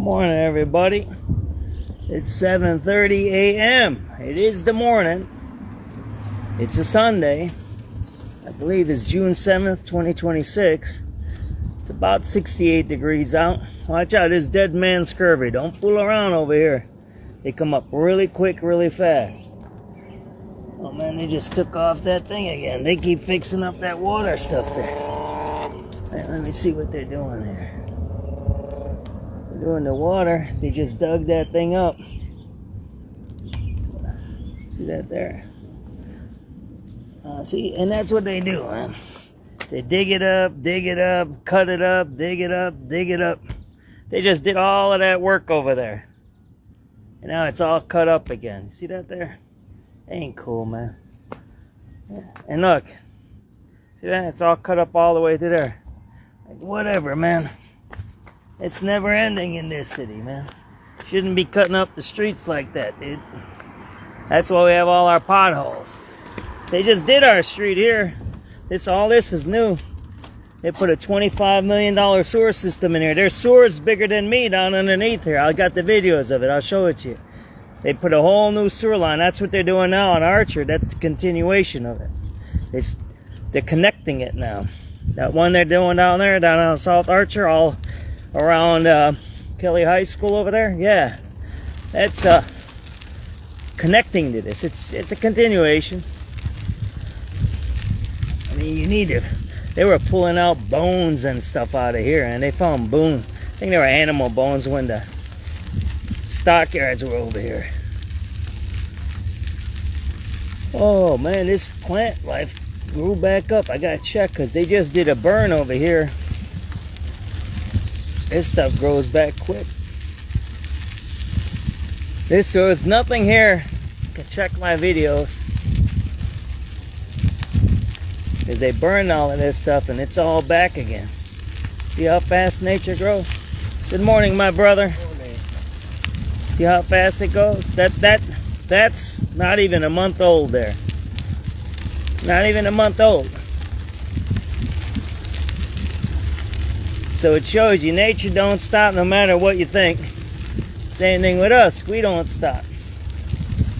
Morning, everybody. It's 7:30 a.m. It is the morning. It's a Sunday. I believe it's June 7th, 2026. It's about 68 degrees out. Watch out, this dead man scurvy. Don't fool around over here. They come up really quick, really fast. Oh man, they just took off that thing again. They keep fixing up that water stuff there. Right, let me see what they're doing there. They're doing the water. They just dug that thing up. See that there? See, and that's what they do, man. They dig it up, cut it up, dig it up, dig it up. They just did all of that work over there. And now it's all cut up again. See that there? Ain't cool, man. Yeah. And look. See that? It's all cut up all the way to there. Like, whatever, man. It's never ending in this city, man. Shouldn't be cutting up the streets like that, dude. That's why we have all our potholes. They just did our street here. All this is new. They put a $25 million sewer system in here. There's sewers bigger than me down underneath here. I got the videos of it. I'll show it to you. They put a whole new sewer line. That's what they're doing now on Archer. That's the continuation of it. They're connecting it now. That one they're doing down there, down on South Archer, all around Kelly High School over there. Yeah, that's connecting to this. It's a continuation. I mean, you need to. They were pulling out bones and stuff out of here, and they found I think they were animal bones when the stockyards were over here. Oh man, this plant life grew back up. I gotta check because they just did a burn over here. This stuff grows back quick. There's nothing here. You can check my videos. Because they burned all of this stuff and it's all back again. See how fast nature grows? Good morning, my brother. Morning. See how fast it goes? That's not even a month old there. Not even a month old. So it shows you nature don't stop no matter what you think. Same thing with us. We don't stop.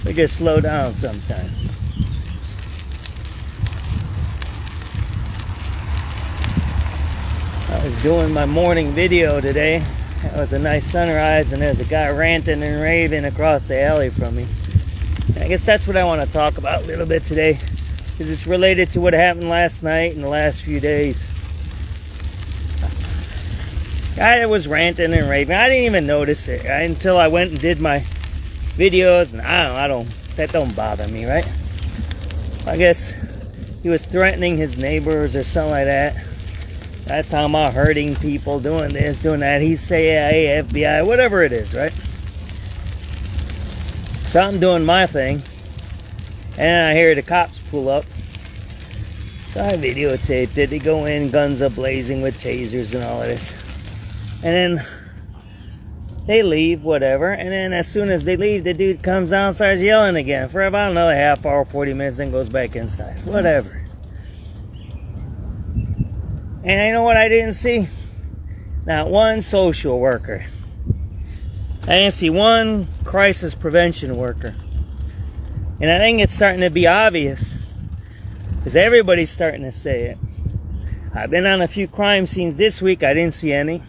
We just slow down sometimes. I was doing my morning video today. It was a nice sunrise and there's a guy ranting and raving across the alley from me. I guess that's what I want to talk about a little bit today, because it's related to what happened last night and the last few days. Guy was ranting and raving. I didn't even notice it until I went and did my videos, and that don't bother me, right? I guess he was threatening his neighbors or something like that. That's talking about hurting people, doing this, doing that. He's saying, hey, FBI, whatever it is, right? So I'm doing my thing, and I hear the cops pull up. So I videotaped it. They go in, guns a-blazing with tasers and all of this. And then they leave, whatever. And then as soon as they leave, the dude comes out and starts yelling again for about another half hour, 40 minutes, then goes back inside. Whatever. And you know what I didn't see? Not one social worker. I didn't see one crisis prevention worker. And I think it's starting to be obvious, because everybody's starting to say it. I've been on a few crime scenes this week. I didn't see any.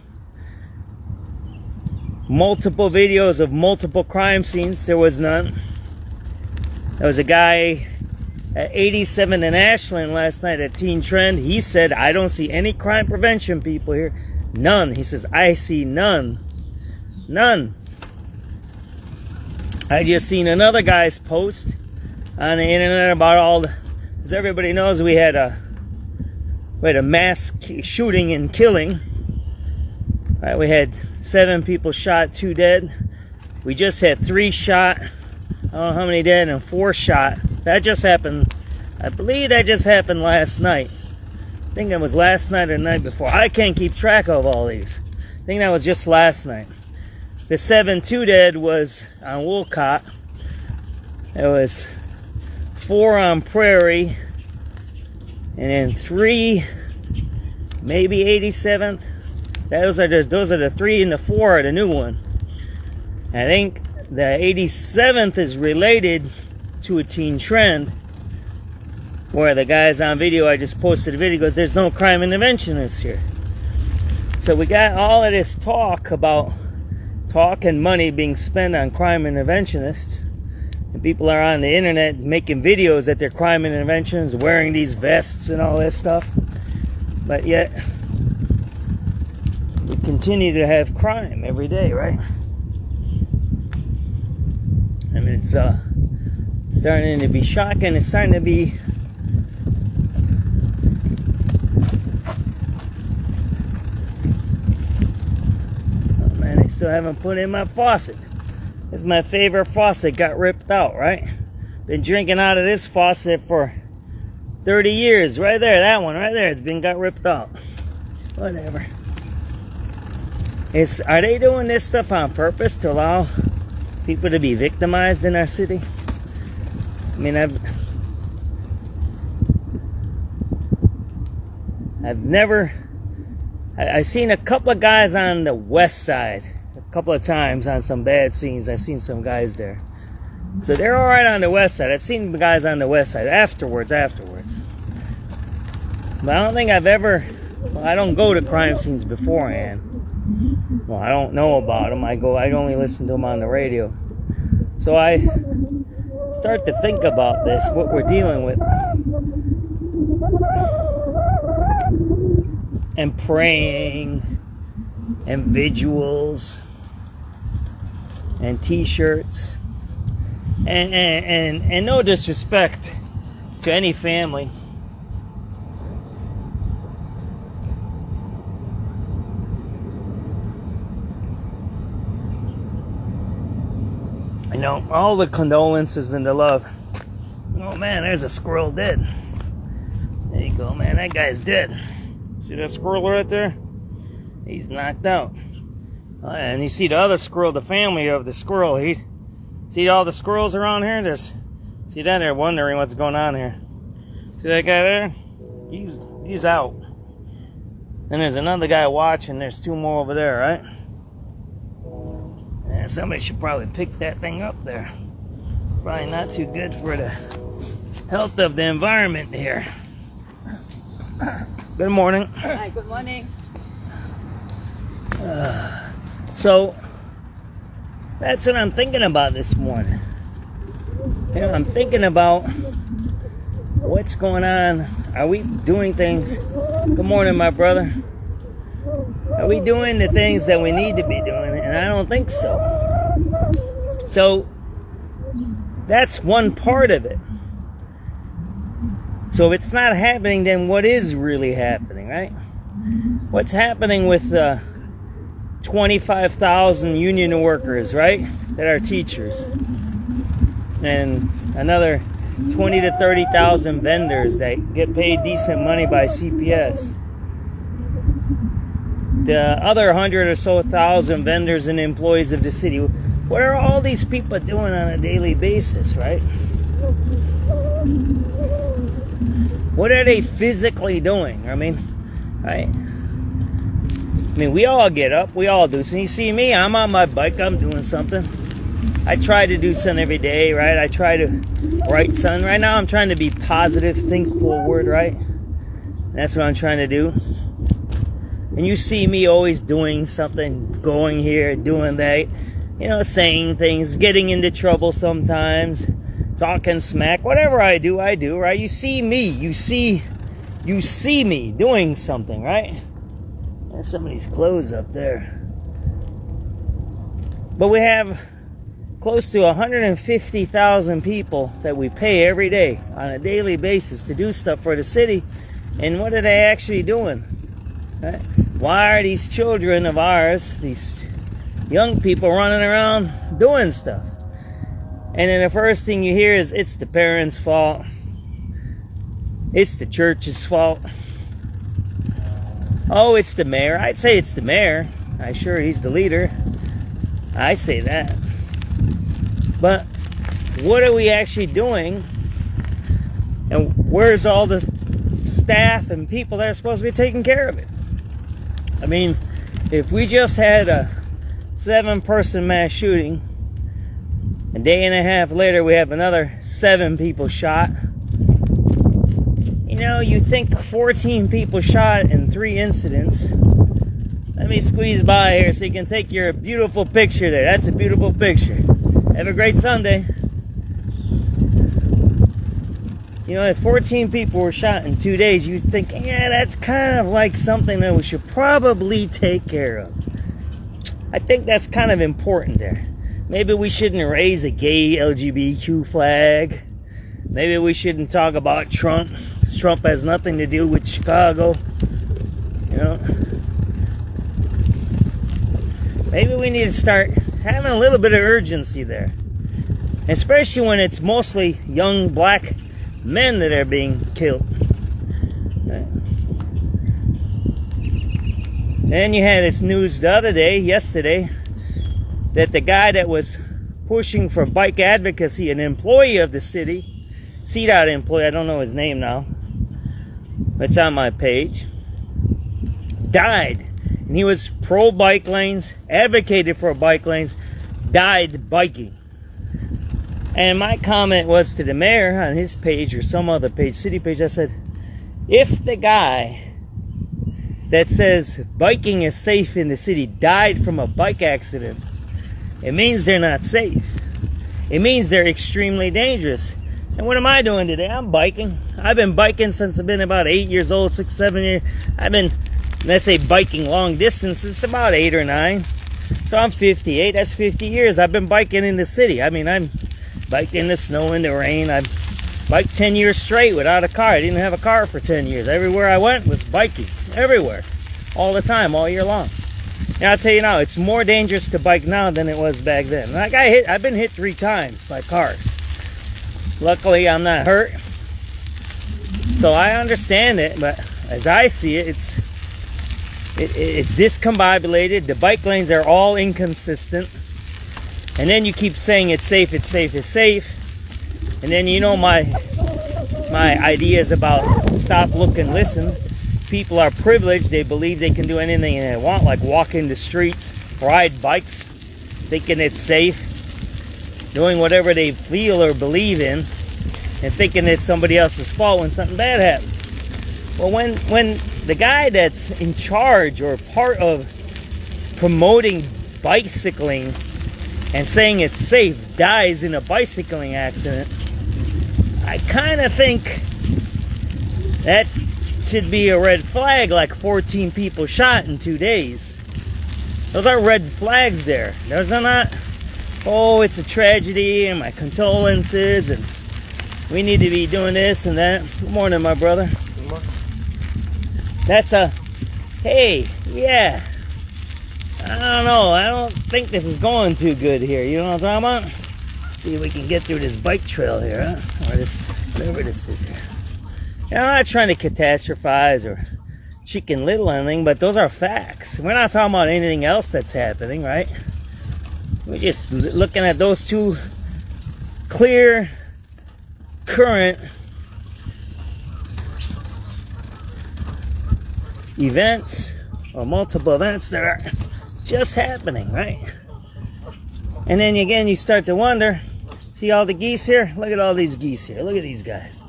Multiple videos of multiple crime scenes. There was none. There was a guy at 87 in Ashland last night at Teen Trend. He said, I don't see any crime prevention people here. None. He says, I see none. None. I just seen another guy's post on the internet about as everybody knows, we had a mass shooting and killing. Right, we had 7 people shot, 2 dead. We just had 3 shot. I don't know how many dead, and 4 shot. That just happened. I believe that just happened last night. I think it was last night or the night before. I can't keep track of all these. I think that was just last night. The 2 dead was on Wolcott. There was 4 on Prairie, and then 3, maybe 87th. Those are the 3 and the 4 are the new ones. I think the 87th is related to a teen trend, where the guys on video, I just posted a video, goes, there's no crime interventionists here. So we got all of this talk and money being spent on crime interventionists, and people are on the internet making videos that they're crime interventionists, wearing these vests and all this stuff, but yet we continue to have crime every day, right? I mean, it's starting to be shocking. It's starting to be still haven't put in my faucet. This is my favorite faucet, got ripped out, right? Been drinking out of this faucet for 30 years. Right there, that one right there, got ripped out. Whatever. Are they doing this stuff on purpose to allow people to be victimized in our city? I mean, I've seen a couple of guys on the west side. A couple of times on some bad scenes, I've seen some guys there. So they're all right on the west side. I've seen the guys on the west side afterwards. But I don't think I've ever... Well, I don't go to crime scenes beforehand. Well, I don't know about them. I only listen to them on the radio. So I start to think about this, what we're dealing with. And praying, and vigils, and t-shirts, and no disrespect to any family. You know, all the condolences and the love. Oh man, there's a squirrel dead. There you go, man, that guy's dead. See that squirrel right there? He's knocked out. And you see the other squirrel, the family of the squirrel. See all the squirrels around here? See that? They're wondering what's going on here. See that guy there? He's out. And there's another guy watching. There's two more over there, right? And somebody should probably pick that thing up there. Probably not too good for the health of the environment here. Good morning. Hi, good morning. So that's what I'm thinking about this morning. You know, I'm thinking about what's going on. Are we doing things? Good morning, my brother. Are we doing the things that we need to be doing? And I don't think so. So that's one part of it. So if it's not happening, then what is really happening, right? What's happening with 25,000 union workers, right, that are teachers, and another 20 to 30,000 vendors that get paid decent money by CPS. The other 100 or so thousand vendors and employees of the city. What are all these people doing on a daily basis, right? What are they physically doing? I mean, right? I mean, we all get up, we all do. So you see me, I'm on my bike, I'm doing something. I try to do something every day, right? I try to write something. Right now I'm trying to be positive, think forward, right? That's what I'm trying to do. And you see me always doing something, going here, doing that, you know, saying things, getting into trouble sometimes, talking smack, whatever I do, right? You see me, you see me doing something, right? There's somebody's clothes up there. But we have close to 150,000 people that we pay every day on a daily basis to do stuff for the city. And what are they actually doing? Right? Why are these children of ours, these young people, running around doing stuff? And then the first thing you hear is it's the parents' fault. It's the church's fault. Oh, it's the mayor. I'd say it's the mayor. I'm sure he's the leader. I say that. But what are we actually doing? And where's all the staff and people that are supposed to be taking care of it? I mean, if we just had a 7-person mass shooting. A day and a half later, we have another 7 people shot. You know, you think 14 people shot in 3 incidents. Let me squeeze by here so you can take your beautiful picture there. That's a beautiful picture. Have a great Sunday. You know, if 14 people were shot in 2 days, you'd think, yeah, that's kind of like something that we should probably take care of. I think that's kind of important there. Maybe we shouldn't raise a gay LGBTQ flag. Maybe we shouldn't talk about Trump. Trump has nothing to do with Chicago. You know? Maybe we need to start having a little bit of urgency there. Especially when it's mostly young black men that are being killed. And you had this news the other day, yesterday, that the guy that was pushing for bike advocacy, an employee of the city, CDOT employee, I don't know his name now, it's on my page, died. And he was pro bike lanes, advocated for bike lanes, died biking. And my comment was to the mayor on his page or some other page, city page, I said, if the guy that says biking is safe in the city died from a bike accident, it means they're not safe. It means they're extremely dangerous. And what am I doing today? I'm biking. I've been biking since I've been about 8 years old, 6, 7 years. I've been, let's say, biking long distance. It's about 8 or 9. So I'm 58. That's 50 years. I've been biking in the city. I mean, I'm biked in the snow, in the rain. I've biked 10 years straight without a car. I didn't have a car for 10 years. Everywhere I went was biking. Everywhere. All the time, all year long. And I'll tell you now, it's more dangerous to bike now than it was back then. Like I've been hit 3 times by cars. Luckily, I'm not hurt. So I understand it, but as I see it, it's discombobulated. The bike lanes are all inconsistent. And then you keep saying it's safe, it's safe, it's safe. And then you know my ideas about stop, look, and listen. People are privileged. They believe they can do anything they want, like walk in the streets, ride bikes, thinking it's safe, doing whatever they feel or believe in, and thinking it's somebody else's fault when something bad happens. Well, when the guy that's in charge or part of promoting bicycling and saying it's safe dies in a bicycling accident, I kind of think that should be a red flag, like 14 people shot in 2 days. Those are red flags there. Those are not, oh, it's a tragedy and my condolences and we need to be doing this and that. Good morning, my brother. Good morning. That's a, hey, yeah. I don't know. I don't think this is going too good here. You know what I'm talking about? Let's see if we can get through this bike trail here, huh? Or this, whatever this is here. You know, I'm not trying to catastrophize or Chicken Little anything, but those are facts. We're not talking about anything else that's happening, right? We're just looking at those 2 clear, current events or multiple events that are just happening, right? And then again, you start to wonder, see all the geese here? Look at all these geese here. Look at these guys.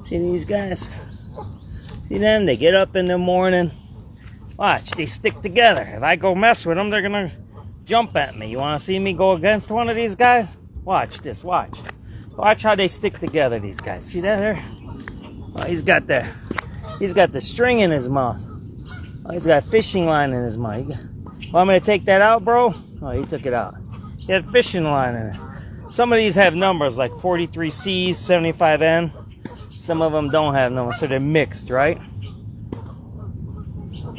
See these guys? See them? They get up in the morning. Watch, they stick together. If I go mess with them, they're gonna jump at me. You wanna see me go against one of these guys? Watch this, watch. Watch how they stick together, these guys. See that there? Oh, he's got the string in his mouth. Oh, he's got a fishing line in his mouth. Want me to take that out, bro? Oh, he took it out. He had fishing line in it. Some of these have numbers like 43C, 75N. Some of them don't have numbers, so they're mixed, right?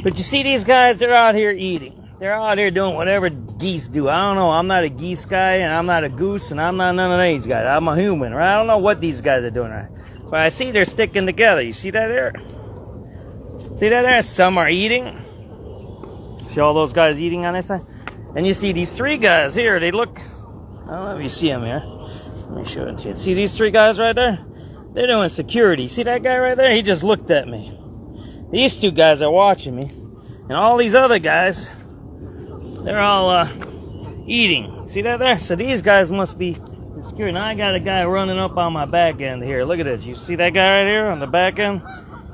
But you see these guys, they're out here eating. They're out here doing whatever geese do. I don't know. I'm not a geese guy, and I'm not a goose, and I'm not none of these guys. I'm a human, right? I don't know what these guys are doing, right? But I see they're sticking together. You see that there? See that there? Some are eating. See all those guys eating on this side? And you see these 3 guys here. They look, I don't know if you see them here. Let me show it to you. See these 3 guys right there? They're doing security. See that guy right there? He just looked at me. These 2 guys are watching me. And all these other guys, they're all eating. See that there? So these guys must be secure. Now I got a guy running up on my back end here. Look at this. You see that guy right here on the back end?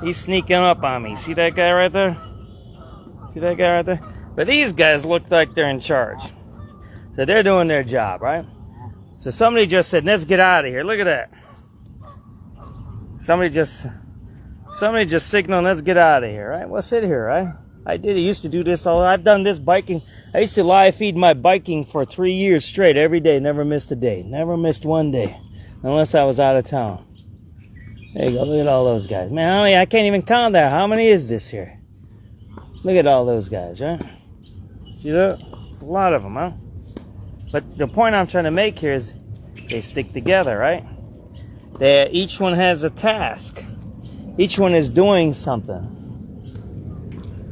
He's sneaking up on me. See that guy right there? See that guy right there? But these guys look like they're in charge. So they're doing their job, right? So somebody just said, let's get out of here. Look at that. Somebody just signaled, let's get out of here, right? We'll sit here, right? I used to do this all. I've done this biking. I used to live feed my biking for 3 years straight, every day. Never missed a day. Never missed one day. Unless I was out of town. There you go. Look at all those guys. Man, I can't even count that. How many is this here? Look at all those guys, right? See that? It's a lot of them, huh? But the point I'm trying to make here is they stick together, right? Each one has a task. Each one is doing something.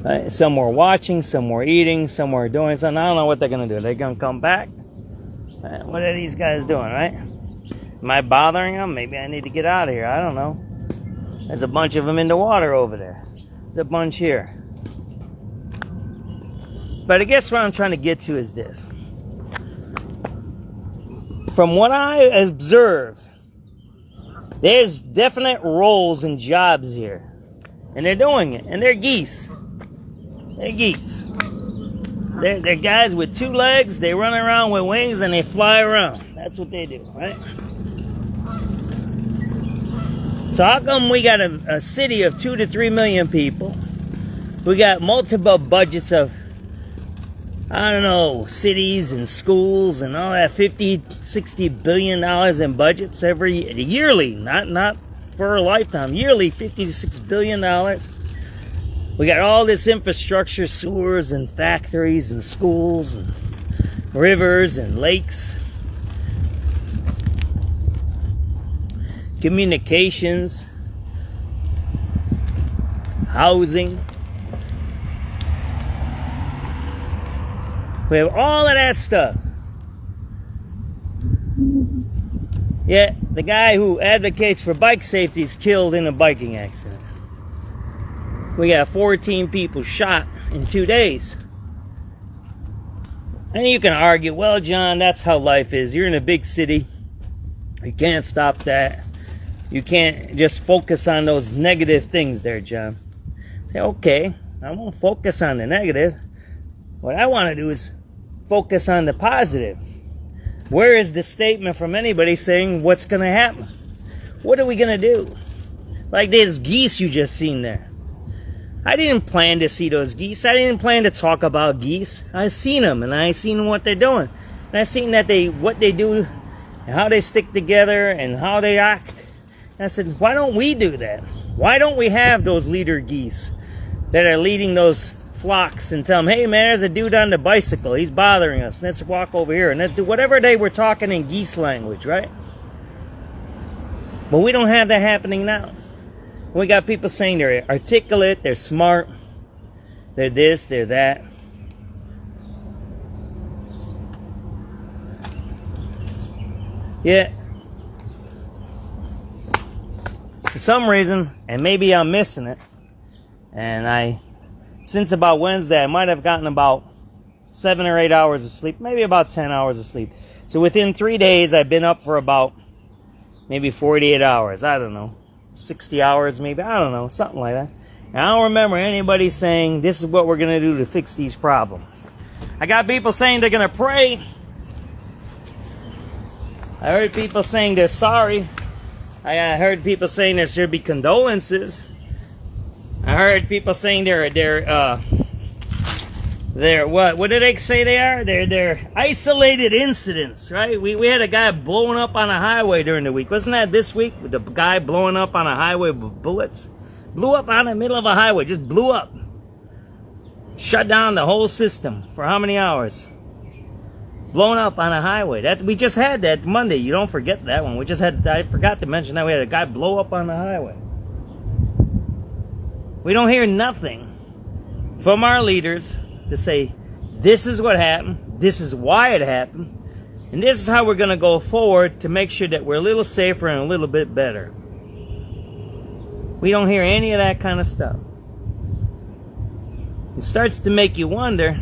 Right? Some were watching, some were eating, some were doing something. I don't know what they're going to do. They're going to come back? Right? What are these guys doing, right? Am I bothering them? Maybe I need to get out of here. I don't know. There's a bunch of them in the water over there. There's a bunch here. But I guess what I'm trying to get to is this. From what I observe, there's definite roles and jobs here. And they're doing it. And they're geese. They're geese. They're guys with 2 legs. They run around with wings and they fly around. That's what they do, right? So how come we got a city of 2 to 3 million people? We got multiple budgets of, I don't know, cities and schools and all that, 50, 60 billion dollars in budgets yearly, not for a lifetime, yearly 50 to 6 billion dollars. We got all this infrastructure, sewers and factories and schools and rivers and lakes, communications, housing. We have all of that stuff. Yet the guy who advocates for bike safety is killed in a biking accident. We got 14 people shot in 2 days. And you can argue, well, John, that's how life is. You're in a big city. You can't stop that. You can't just focus on those negative things there, John. Say, okay, I won't focus on the negative. What I want to do is focus on the positive. Where is the statement from anybody saying what's going to happen? What are we going to do? Like these geese you just seen there. I didn't plan to see those geese. I didn't plan to talk about geese. I seen them and I seen what they're doing. And I seen that what they do and how they stick together and how they act. And I said, why don't we do that? Why don't we have those leader geese that are leading those flocks and tell them, hey man, there's a dude on the bicycle. He's bothering us. Let's walk over here and let's do whatever they were talking in geese language, right? But we don't have that happening now. We got people saying they're articulate, they're smart, they're this, they're that. Yeah. For some reason, and maybe I'm missing it, and since about Wednesday, I might have gotten about 7 or 8 hours of sleep, maybe about 10 hours of sleep. So within 3 days, I've been up for about maybe 48 hours. I don't know. 60 hours maybe, I don't know, something like that. And I don't remember anybody saying this is what we're going to do to fix these problems. I got people saying they're going to pray. I heard people saying they're sorry. I heard people saying there should be condolences. I heard people saying they're what did they say they are? They're isolated incidents, right? We had a guy blowing up on a highway during the week. Wasn't that this week? With the guy blowing up on a highway with bullets? Blew up on the middle of a highway. Just blew up. Shut down the whole system for how many hours? Blown up on a highway. We just had that Monday. You don't forget that one. I forgot to mention that we had a guy blow up on the highway. We don't hear nothing from our leaders to say, this is what happened, this is why it happened, and this is how we're going to go forward to make sure that we're a little safer and a little bit better. We don't hear any of that kind of stuff. It starts to make you wonder,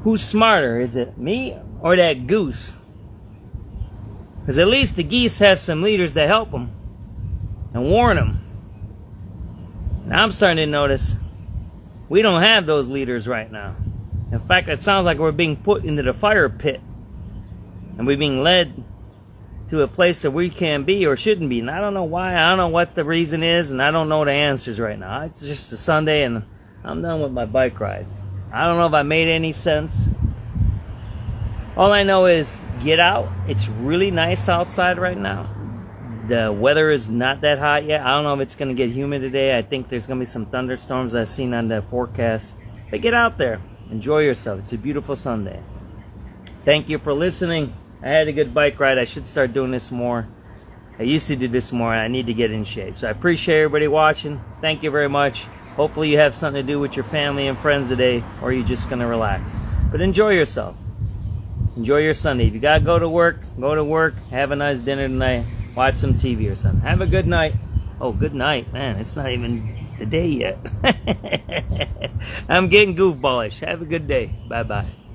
Who's smarter? Is it me or that goose? Because at least the geese have some leaders that help them and warn them. Now I'm starting to notice we don't have those leaders right now. In fact, it sounds like we're being put into the fire pit. And we're being led to a place that we can be or shouldn't be. And I don't know why. I don't know what the reason is. And I don't know the answers right now. It's just a Sunday and I'm done with my bike ride. I don't know if I made any sense. All I know is get out. It's really nice outside right now. The weather is not that hot yet. I don't know if it's going to get humid today. I think there's going to be some thunderstorms I've seen on the forecast. But get out there. Enjoy yourself. It's a beautiful Sunday. Thank you for listening. I had a good bike ride. I should start doing this more. I used to do this more. I need to get in shape. So I appreciate everybody watching. Thank you very much. Hopefully you have something to do with your family and friends today, or you're just going to relax. But enjoy yourself. Enjoy your Sunday. If you got to go to work, go to work. Have a nice dinner tonight. Watch some TV or something. Have a good night. Oh, good night. Man, it's not even the day yet. I'm getting goofballish. Have a good day. Bye-bye.